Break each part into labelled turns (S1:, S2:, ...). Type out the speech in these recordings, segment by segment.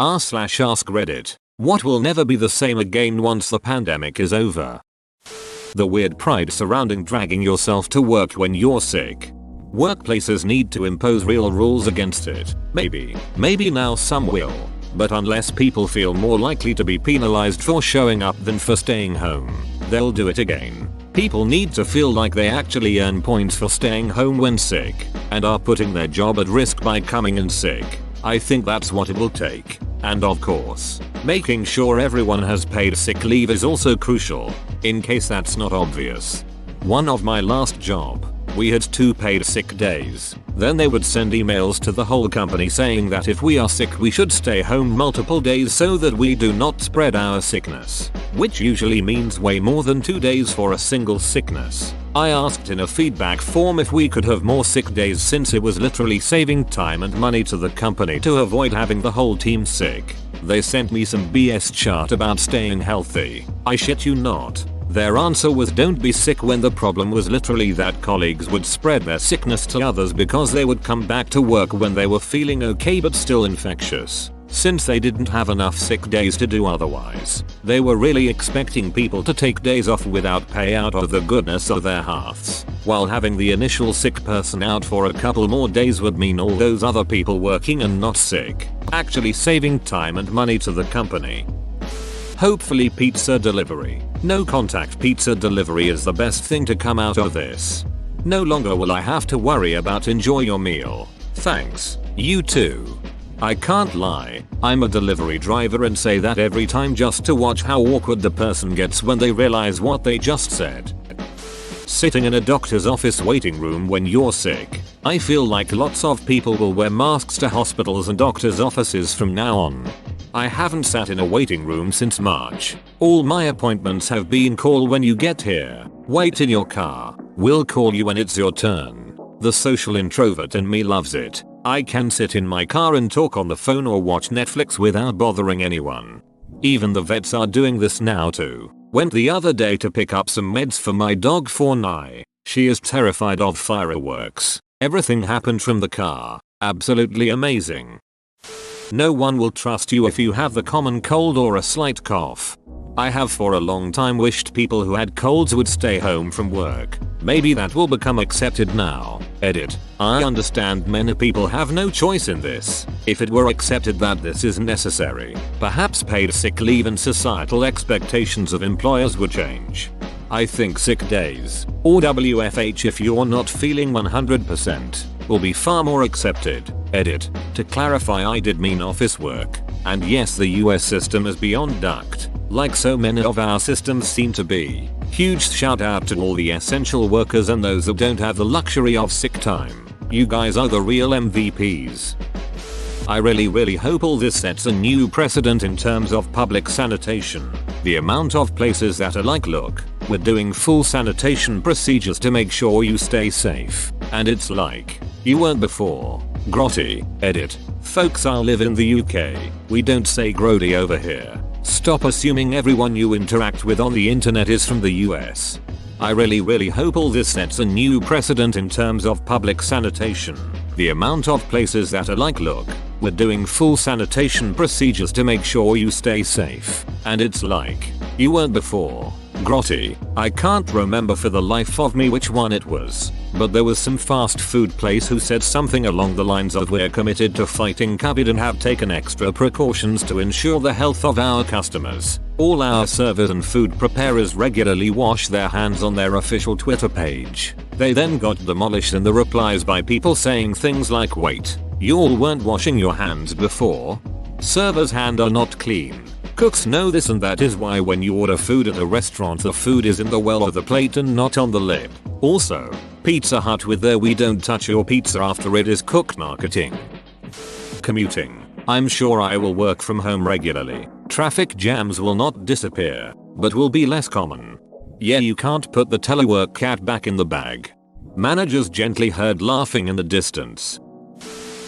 S1: r/ask Reddit. What will never be the same again once the pandemic is over? The weird pride surrounding dragging yourself to work when you're sick. Workplaces need to impose real rules against it. Maybe now some will. But unless people feel more likely to be penalized for showing up than for staying home, they'll do it again. People need to feel like they actually earn points for staying home when sick, and are putting their job at risk by coming in sick. I think that's what it will take. And of course, making sure everyone has paid sick leave is also crucial, in case that's not obvious. One of my last job, we had 2 paid sick days. Then they would send emails to the whole company saying that if we are sick we should stay home multiple days so that we do not spread our sickness, which usually means way more than 2 days for a single sickness. I asked in a feedback form if we could have more sick days since it was literally saving time and money to the company to avoid having the whole team sick. They sent me some BS chart about staying healthy. I shit you not. Their answer was don't be sick when the problem was literally that colleagues would spread their sickness to others because they would come back to work when they were feeling okay but still infectious. Since they didn't have enough sick days to do otherwise, they were really expecting people to take days off without pay out of the goodness of their hearts, while having the initial sick person out for a couple more days would mean all those other people working and not sick, actually saving time and money to the company. Hopefully pizza delivery. No contact pizza delivery is the best thing to come out of this. No longer will I have to worry about enjoy your meal. Thanks. You too. I can't lie, I'm a delivery driver and say that every time just to watch how awkward the person gets when they realize what they just said. Sitting in a doctor's office waiting room when you're sick. I feel like lots of people will wear masks to hospitals and doctors' offices from now on. I haven't sat in a waiting room since March. All my appointments have been call when you get here. Wait in your car. We'll call you when it's your turn. The social introvert in me loves it. I can sit in my car and talk on the phone or watch Netflix without bothering anyone. Even the vets are doing this now too. Went the other day to pick up some meds for my dog Fortnite. She is terrified of fireworks. Everything happened from the car. Absolutely amazing. No one will trust you if you have the common cold or a slight cough. I have for a long time wished people who had colds would stay home from work. Maybe that will become accepted now. Edit. I understand many people have no choice in this. If it were accepted that this is necessary, perhaps paid sick leave and societal expectations of employers would change. I think sick days, or WFH if you're not feeling 100%, will be far more accepted. Edit. To clarify, I did mean office work. And yes, the US system is beyond duct, like so many of our systems seem to be. Huge shout out to all the essential workers and those that don't have the luxury of sick time. You guys are the real MVPs. I really hope all this sets a new precedent in terms of public sanitation. The amount of places that are like, look, we're doing full sanitation procedures to make sure you stay safe. And it's like, you weren't before. Grotty. Edit. Folks, I live in the UK. We don't say grody over here. Stop assuming everyone you interact with on the internet is from the US. I really hope all this sets a new precedent in terms of public sanitation. The amount of places that are like, look, we're doing full sanitation procedures to make sure you stay safe. And it's like, you weren't before. Grotty. I can't remember for the life of me which one it was, but there was some fast food place who said something along the lines of we're committed to fighting COVID and have taken extra precautions to ensure the health of our customers. All our servers and food preparers regularly wash their hands on their official Twitter page. They then got demolished in the replies by people saying things like, wait, you all weren't washing your hands before? Servers' hands are not clean. Cooks know this, and that is why when you order food at a restaurant the food is in the well of the plate and not on the lip. Also, Pizza Hut with their we don't touch your pizza after it is cooked marketing. Commuting. I'm sure I will work from home regularly. Traffic jams will not disappear, but will be less common. Yeah, you can't put the telework cat back in the bag. Managers gently heard laughing in the distance.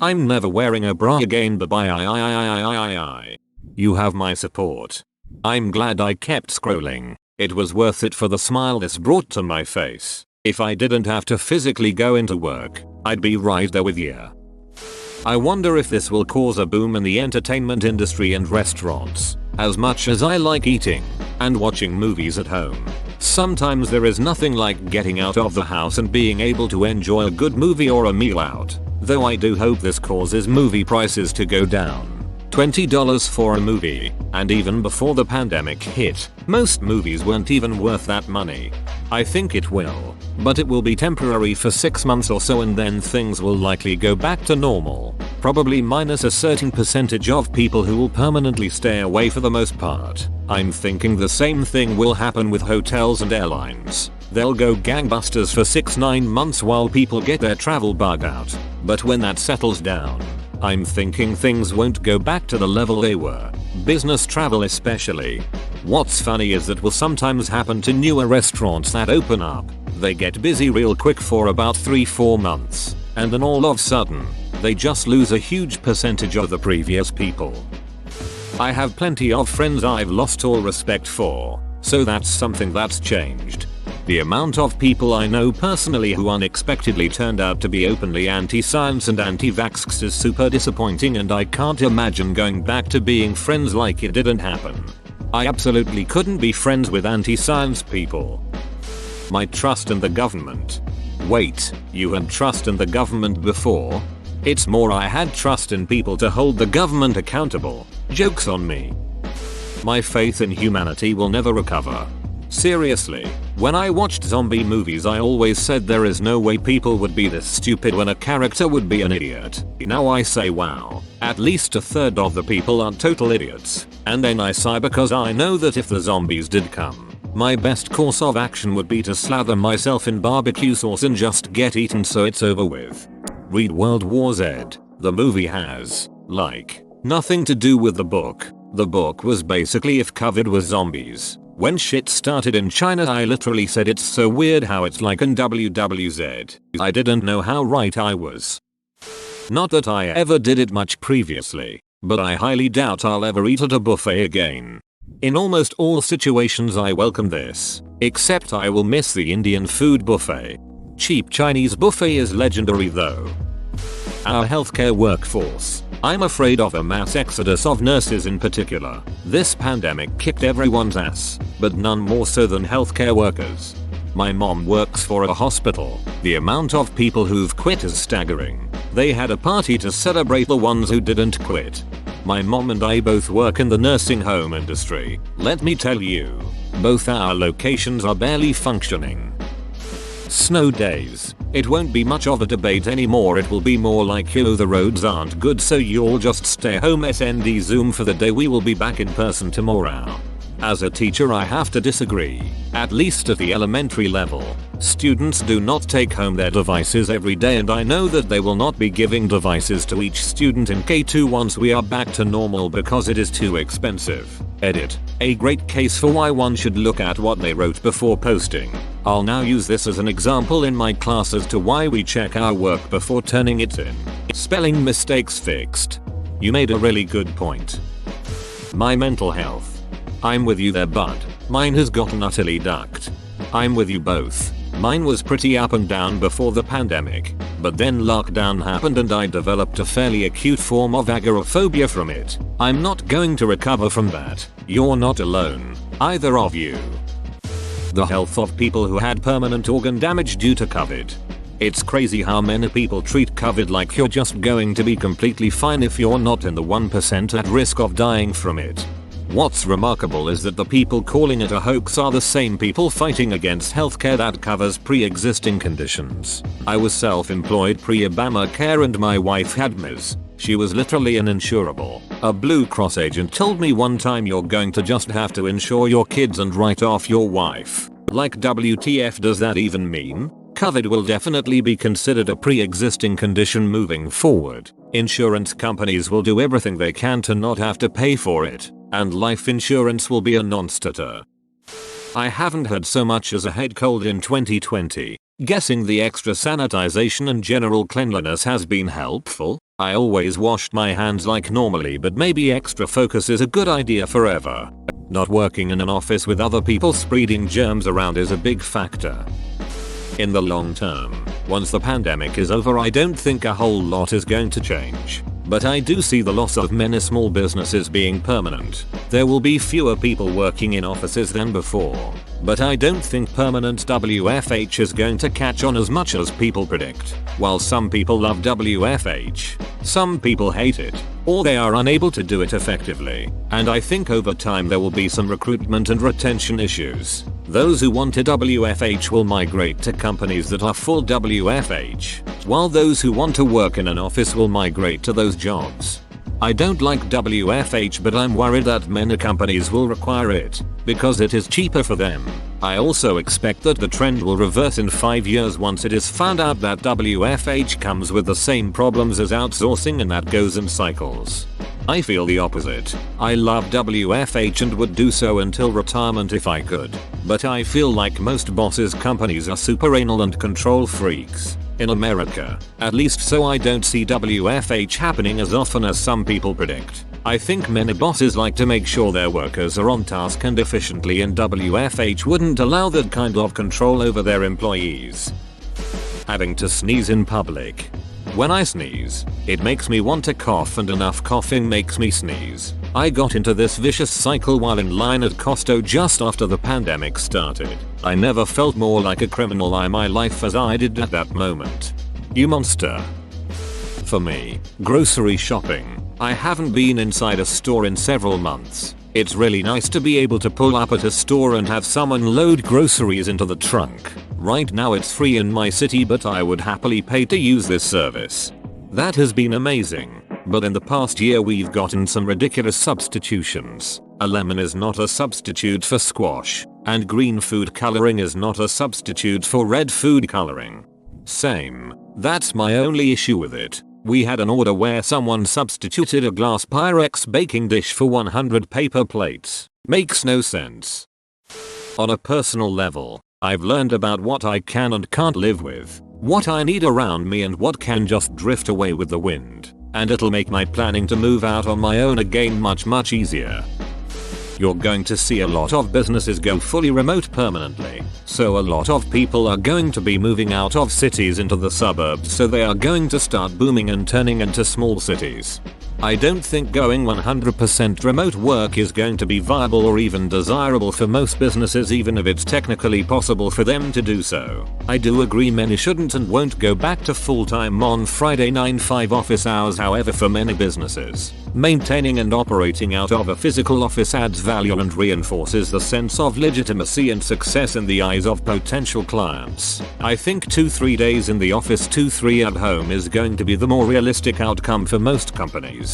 S1: I'm never wearing a bra again, but bye. You have my support. I'm glad I kept scrolling. It was worth it for the smile this brought to my face. If I didn't have to physically go into work, I'd be right there with you. I wonder if this will cause a boom in the entertainment industry and restaurants. As much as I like eating and watching movies at home, sometimes there is nothing like getting out of the house and being able to enjoy a good movie or a meal out. Though I do hope this causes movie prices to go down. $20 for a movie, and even before the pandemic hit, most movies weren't even worth that money. I think it will, but it will be temporary for 6 months or so, and then things will likely go back to normal, probably minus a certain percentage of people who will permanently stay away for the most part. I'm thinking the same thing will happen with hotels and airlines. They'll go gangbusters for 6-9 months while people get their travel bug out, but when that settles down, I'm thinking things won't go back to the level they were, business travel especially. What's funny is that will sometimes happen to newer restaurants that open up. They get busy real quick for about 3-4 months, and then all of a sudden, they just lose a huge percentage of the previous people. I have plenty of friends I've lost all respect for, so that's something that's changed. The amount of people I know personally who unexpectedly turned out to be openly anti-science and anti-vax is super disappointing, and I can't imagine going back to being friends like it didn't happen. I absolutely couldn't be friends with anti-science people. My trust in the government. Wait, you had trust in the government before? It's more I had trust in people to hold the government accountable. Joke's on me. My faith in humanity will never recover. Seriously, when I watched zombie movies I always said there is no way people would be this stupid when a character would be an idiot. Now I say wow, at least a third of the people are total idiots. And then I sigh because I know that if the zombies did come, my best course of action would be to slather myself in barbecue sauce and just get eaten so it's over with. Read World War Z. The movie has, like, nothing to do with the book. The book was basically if COVID was zombies. When shit started in China I literally said it's so weird how it's like in WWZ. I didn't know how right I was. Not that I ever did it much previously, but I highly doubt I'll ever eat at a buffet again. In almost all situations I welcome this, except I will miss the Indian food buffet. Cheap Chinese buffet is legendary though. Our healthcare workforce. I'm afraid of a mass exodus of nurses in particular. This pandemic kicked everyone's ass, but none more so than healthcare workers. My mom works for a hospital. The amount of people who've quit is staggering. They had a party to celebrate the ones who didn't quit. My mom and I both work in the nursing home industry. Let me tell you, both our locations are barely functioning. Snow days. It won't be much of a debate anymore, it will be more like yo the roads aren't good so you'll just stay home SND Zoom for the day, we will be back in person tomorrow. As a teacher I have to disagree, at least at the elementary level. Students do not take home their devices every day, and I know that they will not be giving devices to each student in K2 once we are back to normal because it is too expensive. Edit. A great case for why one should look at what they wrote before posting. I'll now use this as an example in my class as to why we check our work before turning it in. Spelling mistakes fixed. You made a really good point. My mental health. I'm with you there, bud. Mine has gotten utterly ducked. I'm with you both. Mine was pretty up and down before the pandemic, but then lockdown happened and I developed a fairly acute form of agoraphobia from it. I'm not going to recover from that. You're not alone, either of you. The health of people who had permanent organ damage due to COVID. It's crazy how many people treat COVID like you're just going to be completely fine if you're not in the 1% at risk of dying from it. What's remarkable is that the people calling it a hoax are the same people fighting against healthcare that covers pre-existing conditions. I was self-employed pre-Obamacare and my wife had MS. She was literally uninsurable. A Blue Cross agent told me one time you're going to just have to insure your kids and write off your wife. Like WTF does that even mean? COVID will definitely be considered a pre-existing condition moving forward. Insurance companies will do everything they can to not have to pay for it, and life insurance will be a non-starter. I haven't had so much as a head cold in 2020. Guessing the extra sanitization and general cleanliness has been helpful. I always washed my hands like normally, but maybe extra focus is a good idea forever. Not working in an office with other people spreading germs around is a big factor. In the long term, once the pandemic is over, I don't think a whole lot is going to change. But I do see the loss of many small businesses being permanent. There will be fewer people working in offices than before. But I don't think permanent WFH is going to catch on as much as people predict. While some people love WFH, some people hate it, or they are unable to do it effectively. And I think over time there will be some recruitment and retention issues. Those who want a WFH will migrate to companies that are full WFH, while those who want to work in an office will migrate to those jobs. I don't like WFH, but I'm worried that many companies will require it because it is cheaper for them. I also expect that the trend will reverse in 5 years once it is found out that WFH comes with the same problems as outsourcing and that goes in cycles. I feel the opposite. I love WFH and would do so until retirement if I could. But I feel like most bosses' companies are super anal and control freaks. In America, at least, so I don't see WFH happening as often as some people predict. I think many bosses like to make sure their workers are on task and efficiently, and WFH wouldn't allow that kind of control over their employees. Having to sneeze in public. When I sneeze, it makes me want to cough, and enough coughing makes me sneeze. I got into this vicious cycle while in line at Costco just after the pandemic started. I never felt more like a criminal in my life as I did at that moment. You monster. For me, grocery shopping. I haven't been inside a store in several months. It's really nice to be able to pull up at a store and have someone load groceries into the trunk. Right now it's free in my city, but I would happily pay to use this service. That has been amazing. But in the past year we've gotten some ridiculous substitutions. A lemon is not a substitute for squash, and green food coloring is not a substitute for red food coloring. Same. That's my only issue with it. We had an order where someone substituted a glass Pyrex baking dish for 100 paper plates. Makes no sense. On a personal level, I've learned about what I can and can't live with, what I need around me and what can just drift away with the wind. And it'll make my planning to move out on my own again much easier. You're going to see a lot of businesses go fully remote permanently, so a lot of people are going to be moving out of cities into the suburbs, so they are going to start booming and turning into small cities. I don't think going 100% remote work is going to be viable or even desirable for most businesses, even if it's technically possible for them to do so. I do agree many shouldn't and won't go back to full-time on Friday 9-5 office hours. However, for many businesses, maintaining and operating out of a physical office adds value and reinforces the sense of legitimacy and success in the eyes of potential clients. I think 2-3 days in the office, 2-3 at home is going to be the more realistic outcome for most companies.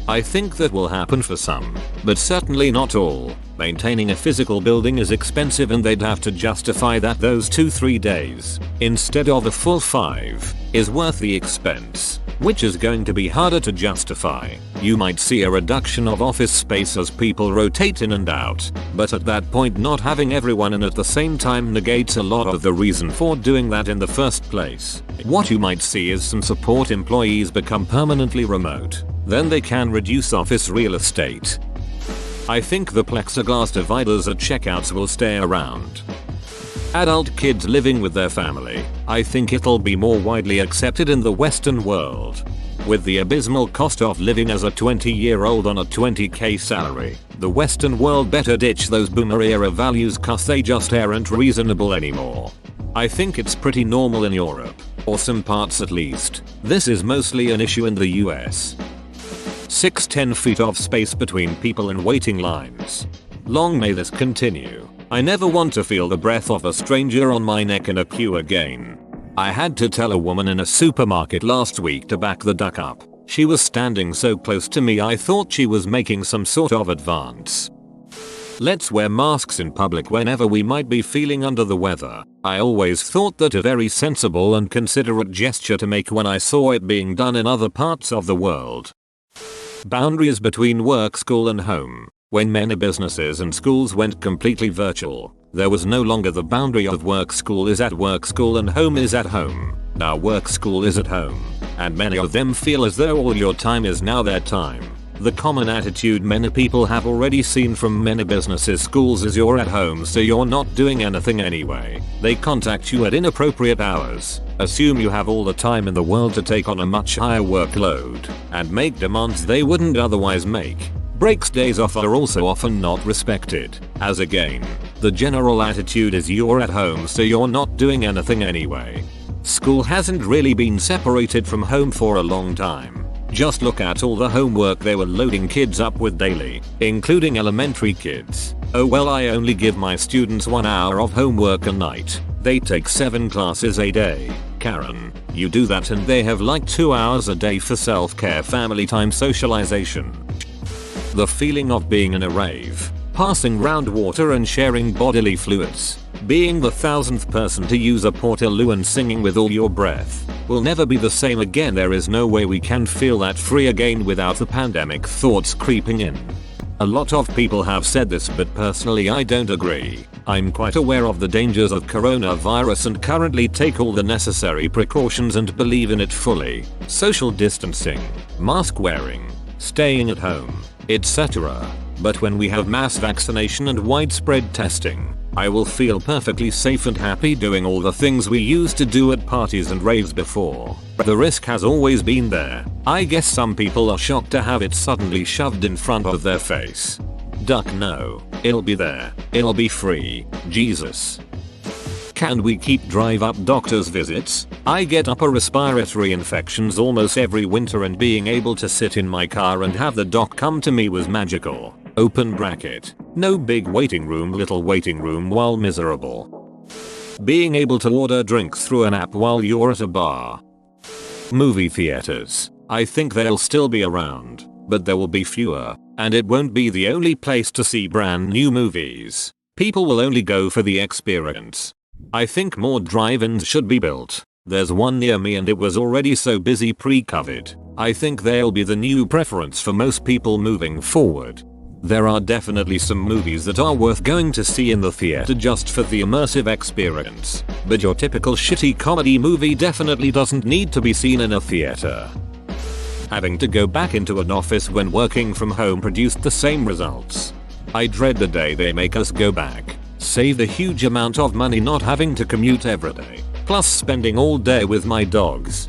S1: I think that will happen for some, but certainly not all. Maintaining a physical building is expensive and they'd have to justify that those 2-3 days, instead of a full 5, is worth the expense, which is going to be harder to justify. You might see a reduction of office space as people rotate in and out, but at that point not having everyone in at the same time negates a lot of the reason for doing that in the first place. What you might see is some support employees become permanently remote. Then they can reduce office real estate. I think the plexiglass dividers at checkouts will stay around. Adult kids living with their family. I think it'll be more widely accepted in the Western world. With the abysmal cost of living as a 20-year-old on a 20k salary, the Western world better ditch those boomer era values cause they just aren't reasonable anymore. I think it's pretty normal in Europe, or some parts at least. This is mostly an issue in the US. 6-10 feet of space between people in waiting lines. Long may this continue. I never want to feel the breath of a stranger on my neck in a queue again. I had to tell a woman in a supermarket last week to back the duck up. She was standing so close to me I thought she was making some sort of advance. Let's wear masks in public whenever we might be feeling under the weather. I always thought that a very sensible and considerate gesture to make when I saw it being done in other parts of the world. Boundaries between work, school and home. When many businesses and schools went completely virtual, there was no longer the boundary of work school is at work school and home is at home. Now work school is at home, and many of them feel as though all your time is now their time. The common attitude many people have already seen from many businesses, schools is you're at home so you're not doing anything anyway. They contact you at inappropriate hours, assume you have all the time in the world to take on a much higher workload, and make demands they wouldn't otherwise make. Breaks, days off are also often not respected, as again, the general attitude is you're at home so you're not doing anything anyway. School hasn't really been separated from home for a long time. Just look at all the homework they were loading kids up with daily, including elementary kids. Oh well, I only give my students 1 hour of homework a night. They take 7 classes a day. Karen, you do that and they have like 2 hours a day for self-care, family time, socialization. The feeling of being in a rave, passing round water and sharing bodily fluids, being the 1000th person to use a portaloo and singing with all your breath, will never be the same again. There is no way we can feel that free again without the pandemic thoughts creeping in. A lot of people have said this, but personally I don't agree. I'm quite aware of the dangers of coronavirus and currently take all the necessary precautions and believe in it fully. Social distancing, mask wearing, staying at home, etc. But when we have mass vaccination and widespread testing, I will feel perfectly safe and happy doing all the things we used to do at parties and raves before. The risk has always been there. I guess some people are shocked to have it suddenly shoved in front of their face. Duck, no. It'll be there. It'll be free. Jesus. Can we keep drive-up doctor's visits? I get upper respiratory infections almost every winter, and being able to sit in my car and have the doc come to me was magical. Open bracket. No big waiting room, little waiting room while miserable. Being able to order drinks through an app while you're at a bar. Movie theaters. I think they'll still be around, but there will be fewer, and it won't be the only place to see brand new movies. People will only go for the experience. I think more drive-ins should be built. There's one near me and it was already so busy pre-COVID. I think they'll be the new preference for most people moving forward. There are definitely some movies that are worth going to see in the theater just for the immersive experience, but your typical shitty comedy movie definitely doesn't need to be seen in a theater. Having to go back into an office when working from home produced the same results. I dread the day they make us go back. Save a huge amount of money not having to commute every day, plus spending all day with my dogs.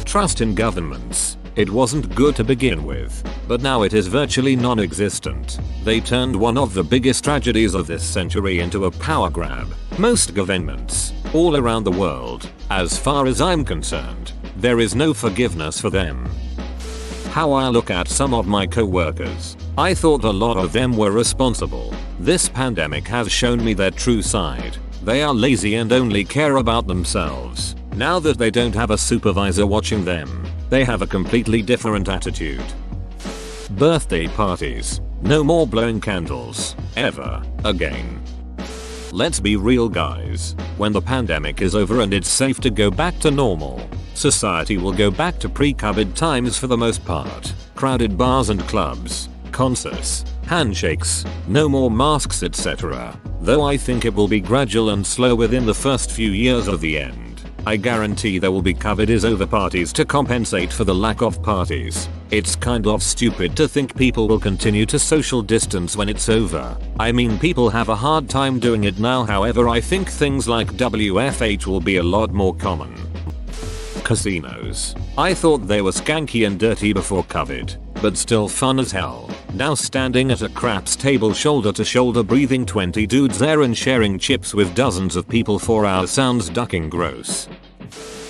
S1: Trust in governments. It wasn't good to begin with, but now it is virtually non-existent. They turned one of the biggest tragedies of this century into a power grab. Most governments, all around the world, as far as I'm concerned, there is no forgiveness for them. How I look at some of my co-workers, I thought a lot of them were responsible. This pandemic has shown me their true side. They are lazy and only care about themselves. Now that they don't have a supervisor watching them, they have a completely different attitude. Birthday parties. No more blowing candles. Ever. Again. Let's be real, guys. When the pandemic is over and it's safe to go back to normal, society will go back to pre-COVID times for the most part. Crowded bars and clubs, concerts, handshakes, no more masks, etc. Though I think it will be gradual and slow within the first few years of the end. I guarantee there will be COVID is over parties to compensate for the lack of parties. It's kind of stupid to think people will continue to social distance when it's over. I mean, people have a hard time doing it now. However, I think things like WFH will be a lot more common. Casinos. I thought they were skanky and dirty before COVID, but still fun as hell. Now standing at a craps table shoulder to shoulder breathing 20 dudes there and sharing chips with dozens of people for hours sounds ducking gross.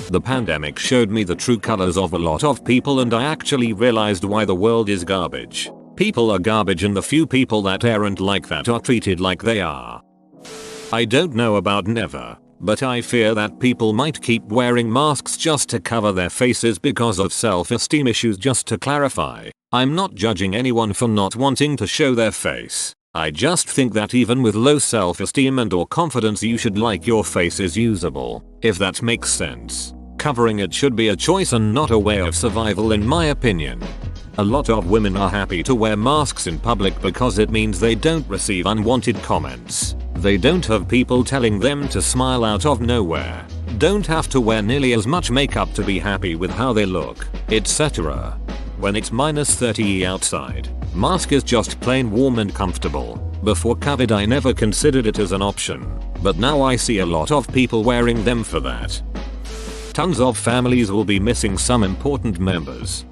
S1: The pandemic showed me the true colors of a lot of people, and I actually realized why the world is garbage. People are garbage, and the few people that aren't like that are treated like they are. I don't know about never, but I fear that people might keep wearing masks just to cover their faces because of self-esteem issues. Just to clarify, I'm not judging anyone for not wanting to show their face. I just think that even with low self-esteem and or confidence, you should like your face is usable, if that makes sense. Covering it should be a choice and not a way of survival, in my opinion. A lot of women are happy to wear masks in public because it means they don't receive unwanted comments. They don't have people telling them to smile out of nowhere, don't have to wear nearly as much makeup to be happy with how they look, etc. when it's -30 outside. Mask is just plain warm and comfortable. Before COVID I never considered it as an option, but now I see a lot of people wearing them for that. Tons of families will be missing some important members.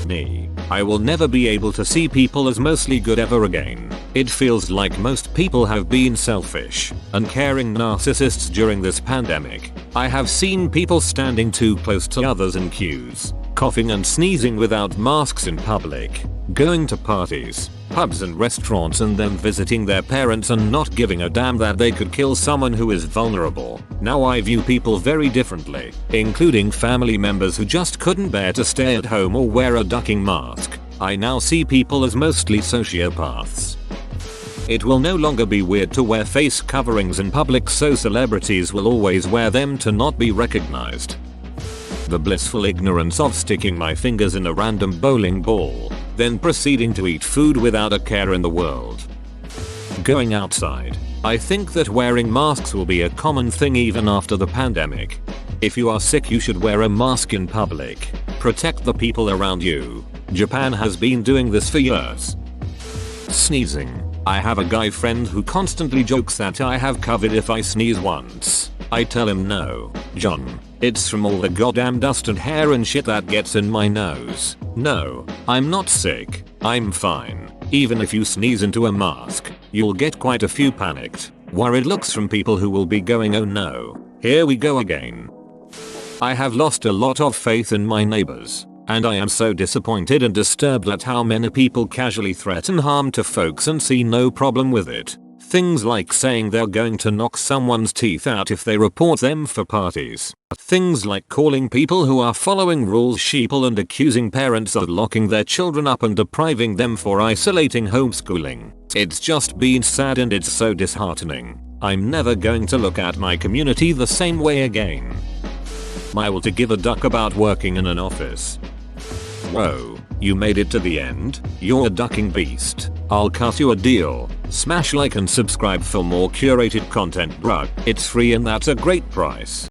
S1: Me. I will never be able to see people as mostly good ever again. It feels like most people have been selfish, uncaring narcissists during this pandemic. I have seen people standing too close to others in queues, coughing and sneezing without masks in public, going to parties, pubs and restaurants and then visiting their parents and not giving a damn that they could kill someone who is vulnerable. Now I view people very differently, including family members who just couldn't bear to stay at home or wear a ducking mask. I now see people as mostly sociopaths. It will no longer be weird to wear face coverings in public, so celebrities will always wear them to not be recognized. The blissful ignorance of sticking my fingers in a random bowling ball, then proceeding to eat food without a care in the world. Going outside. I think that wearing masks will be a common thing even after the pandemic. If you are sick you should wear a mask in public. Protect the people around you. Japan has been doing this for years. Sneezing. I have a guy friend who constantly jokes that I have COVID if I sneeze once. I tell him no, John. It's from all the goddamn dust and hair and shit that gets in my nose. No, I'm not sick. I'm fine. Even if you sneeze into a mask, you'll get quite a few panicked, worried looks from people who will be going, oh no, here we go again. I have lost a lot of faith in my neighbors, and I am so disappointed and disturbed at how many people casually threaten harm to folks and see no problem with it. Things like saying they're going to knock someone's teeth out if they report them for parties. Things like calling people who are following rules sheeple and accusing parents of locking their children up and depriving them for isolating homeschooling. It's just been sad and it's so disheartening. I'm never going to look at my community the same way again. I will to give a duck about working in an office. Whoa, you made it to the end? You're a ducking beast. I'll cut you a deal. Smash like and subscribe for more curated content, bruh. It's free and that's a great price.